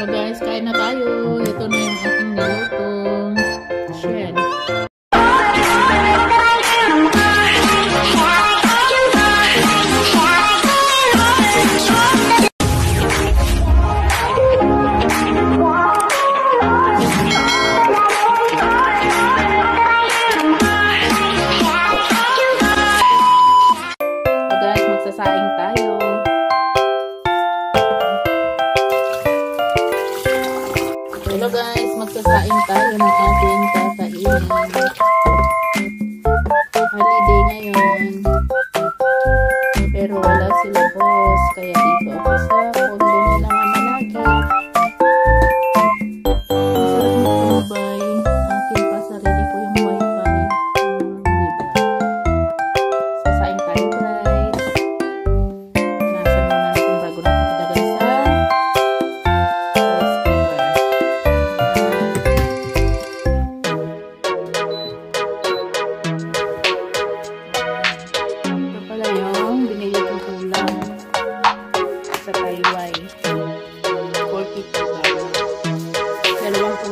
So guys, kain na tayo. Ito na yung ating nilutong shell. So guys, magsasaing tayo. Hello guys, magsasaing tayo ng ating kakainin. Holiday ngayon. Pero wala sila boss, kaya dito ako sa condo nila Manalagi. Masarap magtambay. Akin pa sarili ko yung wifi. Diba? Sasaing tayo guys. Nasan muna natin bago natin ilagay sa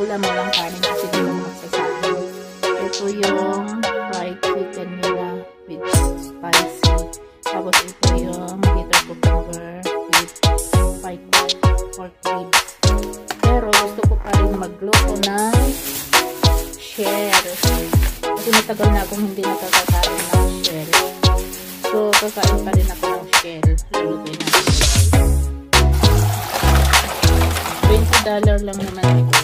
ulam, walang kanin kasi di mo magsasabi. Ito yung fried chicken nila with spicy. Tapos ito yung bitter cucumber with fried pork ribs. Pero gusto ko pa rin magluto ng shell. Kasi matagal na akong hindi nakakakain ng shell. So, kakain pa rin ako ng shell. Lulutuin natin. $20 lang naman ito.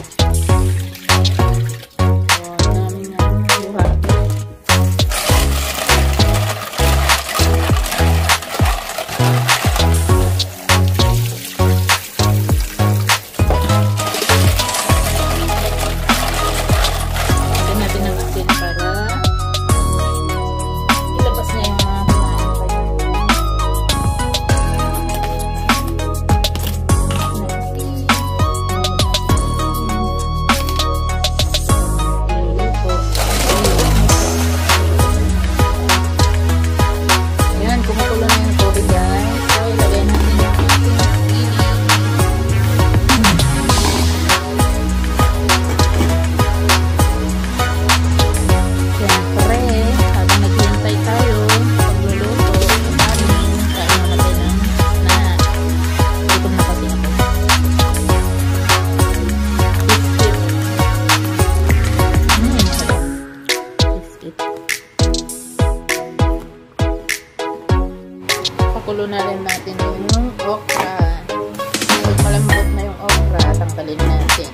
Pakulo na rin natin yung okra. Pag malambot na yung okra, tanggalin natin.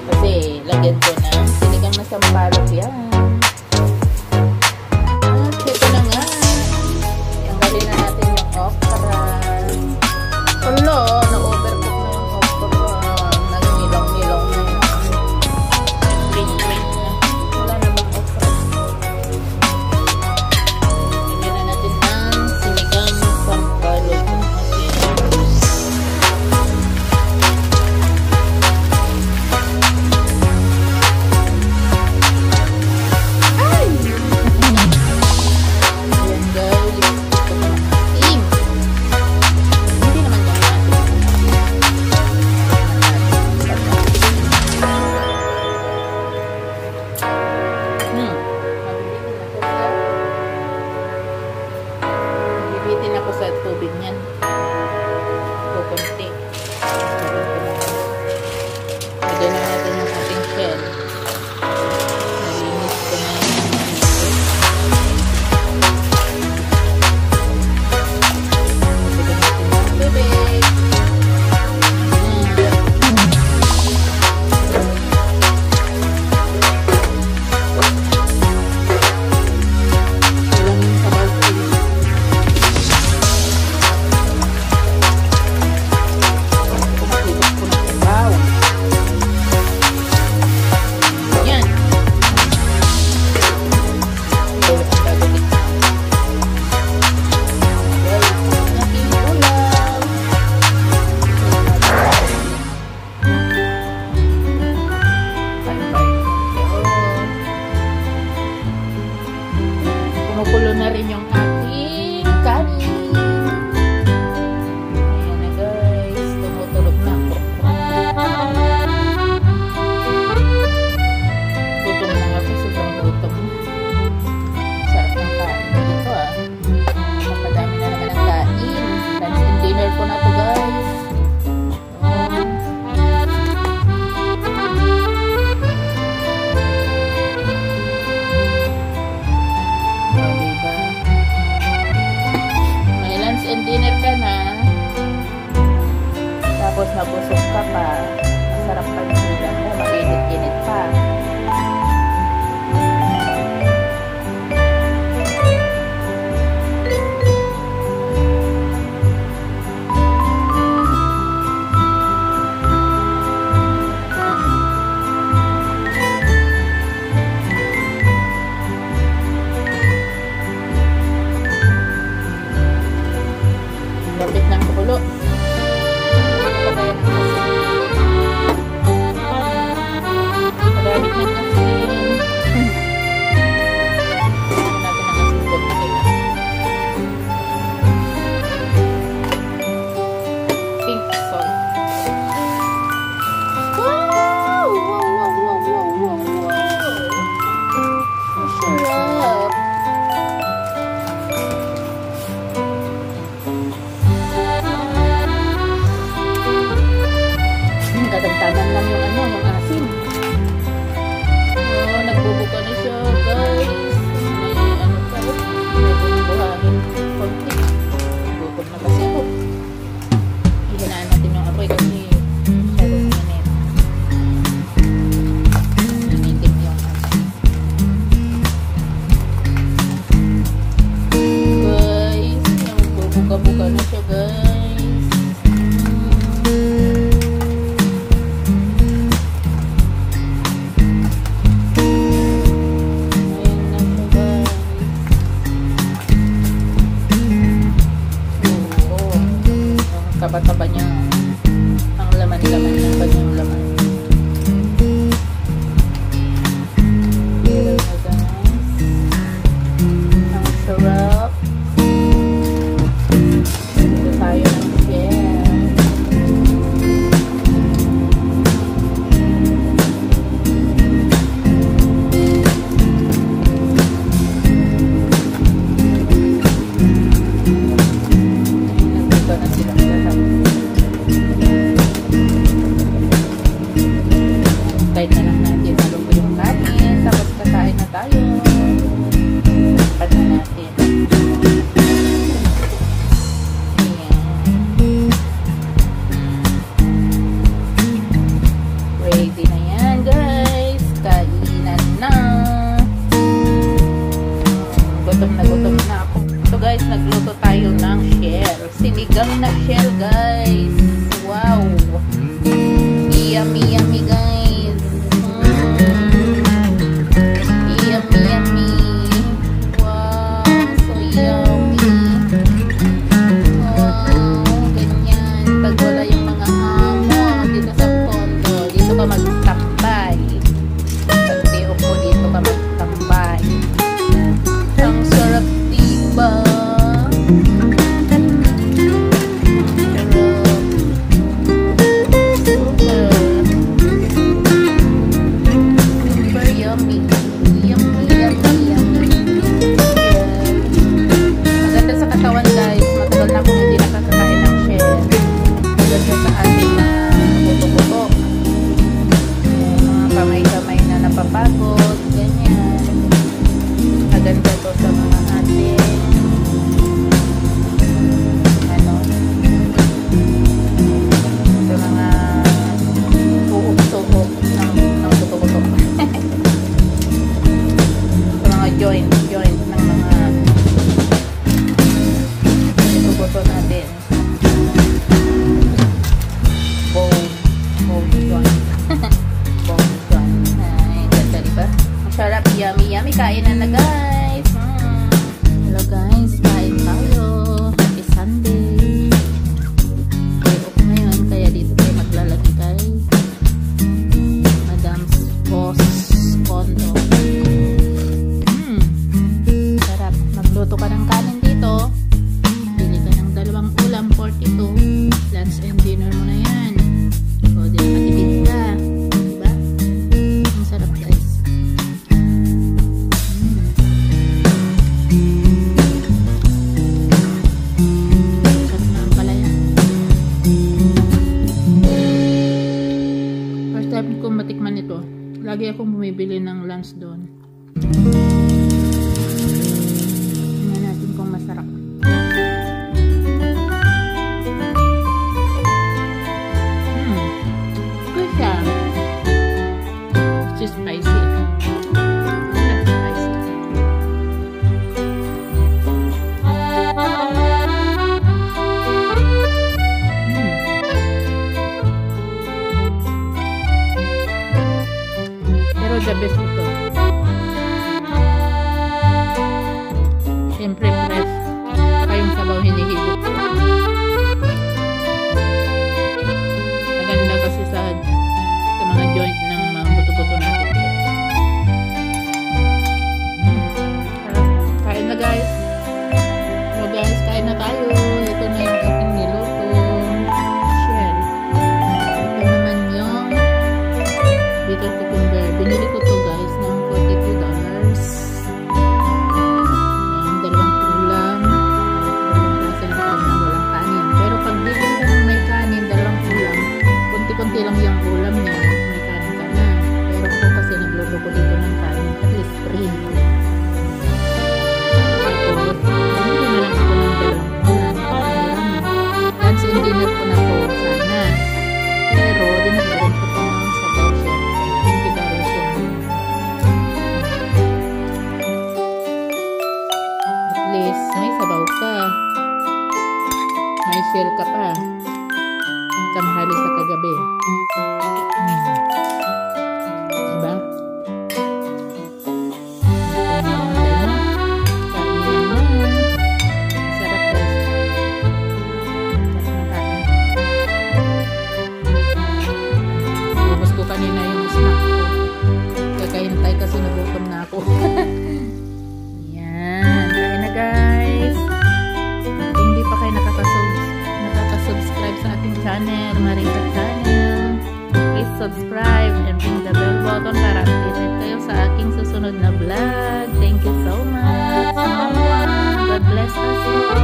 Kasi lagyan ko ng sinigang na sampalok yan. At ito na nga. Tanggalin na natin yung okra. Ulo, na-overcook na yung okra. Nag-milong-milong na yung green-green na. Wala na bang okra? Lagyan na natin ng sinigang na sampalok. busog ka pa. Masarap pa yung ulam mo, mainit-init pa. Lapit ng kulo. Magamit ng asin. Natin ang asin konti. Pink salt. Wow! Wow! Masarap. Kadagdagan lang yung yung asin. Oh, nagbubuka na siya, guys. May pa, may bubuhahin konti. Gutom na kasi ako. Ihinaan natin yung apoy kasi masyadong mainit. Nanitin yung asin. Guys, nagbubuka-buka na siya, guys. Taba-taba niya ang laman-laman ng kanyang laman. Pero na guys, ang sarap. Dito tayo ng shell. Nagbuka na sila. Kahit na lang natin halong yung kanin, tapos kakain na tayo. Pad na natin. Ayan. Ready na yan, guys. Kainan na. Gutom na ako. So guys, nagluto tayo ng shell. Sinigang na shell, guys. Wow. Yummy, yummy, guys. Yummy, yummy. Wow, so yummy. Wow, ganyan. Pag wala yung mga amo dito sa kondo, dito ka magtambay. Pag di upo, dito ka magtambay. Ang sarap, diba? Pagod, ganyan. Maganda to sa mga ating sa mga uok-tuok ng buto-buto. Sa mga joint ng mga buto-buto natin. Bone joint. Sarap, yummy, yummy. Kainan na, guys. Hello, guys. Kain tayo. Happy Sunday. Day off ngayon, kaya dito tayo maglalagi kay Madam's Boss Condo. Sarap. Magluto ka ng kanin dito. Bili ka ng 2 ulam, 42. Lunch and dinner mo na yan. O, di matipid ka. Diba? Ang sarap, guys. Kung matikman ito, lagi akong bumibili ng lunch doon. Tingnan natin kung masarap. the best ito. Siyempre fresh. Saka yung sabaw hinihigop ko. Maganda kasi sa mga joint ng mga buto-buto natin. Kain na guys. So guys, kain na tayo. Ito na yung ating nilutong shell. Ito naman yung bitter cucumber. Binili ko to guys ng $42. Ayan, dalawang ulam. Dalawang klase ng kain na walang kanin. Pero pag bibili ka ng may kanin, dalawang ulam, kunti-kunti lang yung ulam niya. May kanin ka na. Pero ako kasi nagluto ko dito ng kanin. At least free. Dinner ko na po sana. Pero, dinagdagan ko pa ng sabaw siya. $20 siya. At least, may sabaw ka. May shell ka pa. Kamahali sa kagabi. Diba? Kanina yung snack ko. Kakahintay kasi nagutom na ako. Yan. Kain na guys. Kung hindi pa kayo nakaka-subscribe sa ating channel, Marika Channel, please subscribe and ring the bell button para updated kayo sa aking susunod na vlog. Thank you so much. God bless us all.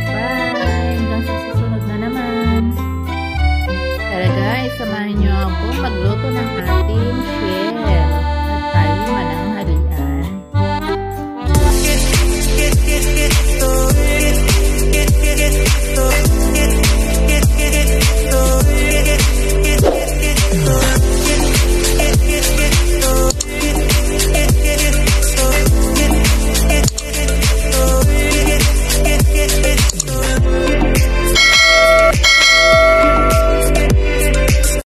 Bye. Hanggang sa susunod na naman. Tara guys, samahan nyo ako magluto ng ating shell at tayo mananghalian.